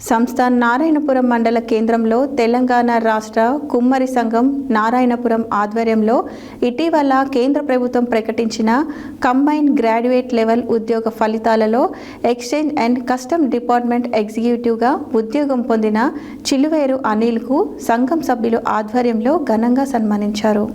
సంస్థ నారాయణపురం మండల కేంద్రంలో తెలంగాణ రాష్ట్ర కుమ్మరి సంఘం నారాయణపురం ఆధ్వర్యంలో ఇటీవల కేంద్ర ప్రభుత్వం ప్రకటించిన కంబైన్ గ్రాడ్యుయేట్ లెవెల్ ఉద్యోగ ఫలితాలలో ఎక్స్చేంజ్ అండ్ కస్టమ్ డిపార్ట్మెంట్ ఎగ్జిక్యూటివ్గా ఉద్యోగం పొందిన చిలువేరు అనిల్కు సంఘం సభ్యులు ఆధ్వర్యంలో ఘనంగా సన్మానించారు.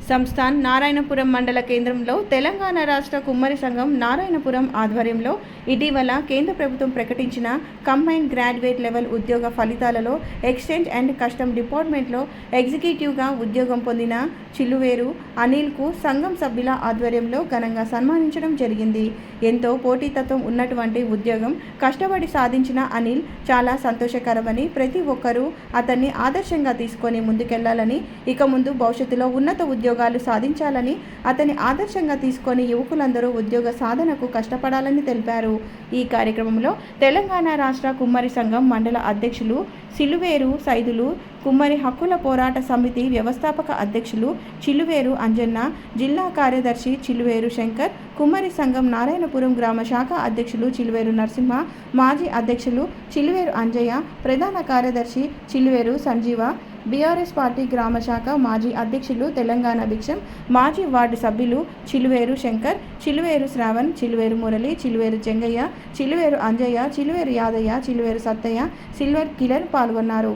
సంస్థ నారాయణపురం మండల కేంద్రంలో తెలంగాణ రాష్ట్ర కుమ్మరి సంఘం నారాయణపురం ఆధ్వర్యంలో ఇటీవల కేంద్ర ప్రభుత్వం ప్రకటించిన కంబైన్ గ్రాడ్యుయేట్ లెవెల్ ఉద్యోగ ఫలితాలలో ఎక్స్చేంజ్ అండ్ కస్టమ్ డిపార్ట్మెంట్లో ఎగ్జిక్యూటివ్గా ఉద్యోగం పొందిన చిలువేరు అనిల్కు సంఘం సభ్యుల ఆధ్వర్యంలో ఘనంగా సన్మానించడం జరిగింది. ఎంతో పోటీతత్వం ఉన్నటువంటి ఉద్యోగం కష్టపడి సాధించిన అనిల్ చాలా సంతోషకరమని, ప్రతి ఒక్కరూ అతన్ని ఆదర్శంగా తీసుకొని ముందుకెళ్లాలని, ఇక ముందు భవిష్యత్తులో ఉన్నత ఉద్యోగాలు సాధించాలని, అతని ఆదర్శంగా తీసుకొని యువకులందరూ ఉద్యోగ సాధనకు కష్టపడాలని తెలిపారు. ఈ కార్యక్రమంలో తెలంగాణ రాష్ట్ర కుమ్మరి సంఘం మండల అధ్యక్షులు చిలువేరు సైదులు, కుమ్మరి హక్కుల పోరాట సమితి వ్యవస్థాపక అధ్యక్షులు చిలువేరు అంజన్న, జిల్లా కార్యదర్శి చిలువేరు శంకర్, కుమ్మరి సంఘం నారాయణపురం గ్రామ శాఖ అధ్యక్షులు చిలువేరు నరసింహ, మాజీ అధ్యక్షులు చిలువేరు అంజయ్య, ప్రధాన కార్యదర్శి చిలువేరు సంజీవ, బీఆర్ఎస్ పార్టీ గ్రామ శాఖ మాజీ అధ్యక్షులు తెలంగాణ భిక్షం, మాజీ వార్డు సభ్యులు చిలువేరు శంకర్, చిలువేరు శ్రావణ్, చిలువేరు మురళి, చిలువేరు చెంగయ్య, చిలువేరు అంజయ్య, చిలువేరు యాదయ్య, చిలువేరు సత్తయ్య, సిల్వర్ కిరణ్ పాల్గొన్నారు.